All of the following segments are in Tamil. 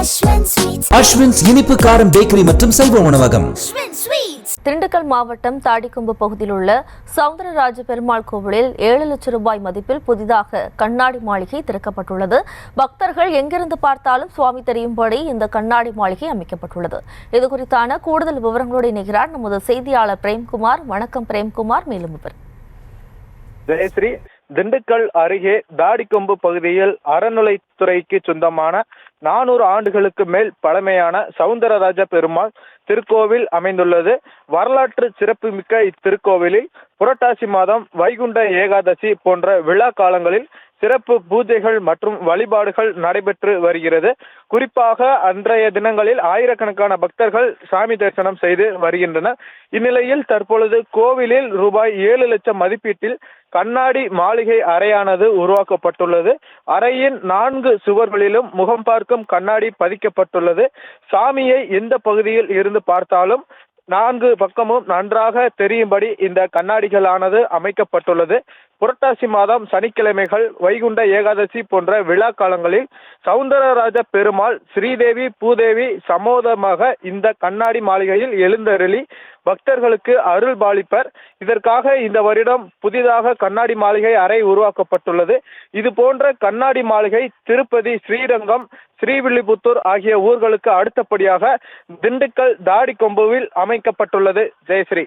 அஸ்வின்ஸ் இனிப்பு காரம் பேக்கரி மற்றும் செல்வ உணவகம். திண்டுக்கல் மாவட்டம் தாடிக்கொம்பு பகுதியில் உள்ள சவுந்தரராஜ பெருமாள் கோவிலில் 7 லட்சம் ரூபாய் மதிப்பில் புதிதாக கண்ணாடி மாளிகை திறக்கப்பட்டுள்ளது. பக்தர்கள் எங்கிருந்து பார்த்தாலும் சுவாமி தெரியும்படி இந்த கண்ணாடி மாளிகை அமைக்கப்பட்டுள்ளது. இதுகுறித்தான கூடுதல் விவரங்களோடு இணைகிறார் நமது செய்தியாளர் பிரேம்குமார். வணக்கம் பிரேம்குமார், மேலும் விவரம். ஜெயஸ்ரீ, திண்டுக்கல் அருகே தாடிக்கொம்பு பகுதியில் அறநிலைத்துறைக்கு சொந்தமான 400 ஆண்டுகளுக்கு மேல் பழமையான சவுந்தரராஜ பெருமாள் திருக்கோவில் அமைந்துள்ளது. வரலாற்று சிறப்புமிக்க இத்திருக்கோவிலில் புரட்டாசி மாதம் வைகுண்ட ஏகாதசி போன்ற விழா காலங்களில் சிறப்பு பூஜைகள் மற்றும் வழிபாடுகள் நடைபெற்று வருகிறது. குறிப்பாக அன்றைய தினங்களில் ஆயிரக்கணக்கான பக்தர்கள் சாமி தரிசனம் செய்து வருகின்றனர். இந்நிலையில் தற்பொழுது கோவிலில் ரூபாய் 7 லட்சம் மதிப்பீட்டில் கண்ணாடி மாளிகை அறையானது உருவாக்கப்பட்டுள்ளது. அறையின் 4 சுவர்களிலும் முகம் பார்க்கும் கண்ணாடி பதிக்கப்பட்டுள்ளது. சாமியை எந்த பகுதியில் இருந்து பார்த்தாலும் 4 பக்கமும் நன்றாக தெரியும்படி இந்த கண்ணாடிகளானது அமைக்கப்பட்டுள்ளது. புரட்டாசி மாதம் சனிக்கிழமைகள், வைகுண்ட ஏகாதசி போன்ற விழா காலங்களில் சவுந்தரராஜ பெருமாள் ஸ்ரீதேவி பூதேவி சமோதமாக இந்த கண்ணாடி மாளிகையில் எழுந்தருளி பக்தர்களுக்கு அருள் பாலிப்பர். இதற்காக இந்த வருடம் புதிதாக கண்ணாடி மாளிகை அறை உருவாக்கப்பட்டுள்ளது. இது போன்ற கண்ணாடி மாளிகை திருப்பதி, ஸ்ரீரங்கம், ஸ்ரீவில்லிபுத்தூர் ஆகிய ஊர்களுக்கு அடுத்தபடியாக திண்டுக்கல் தாடிக்கொம்புவில் அமைக்கப்பட்டுள்ளது. ஜெயஸ்ரீ.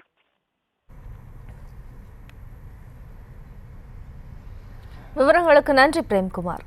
விவரங்களுக்கு நன்றி பிரேம்குமார்.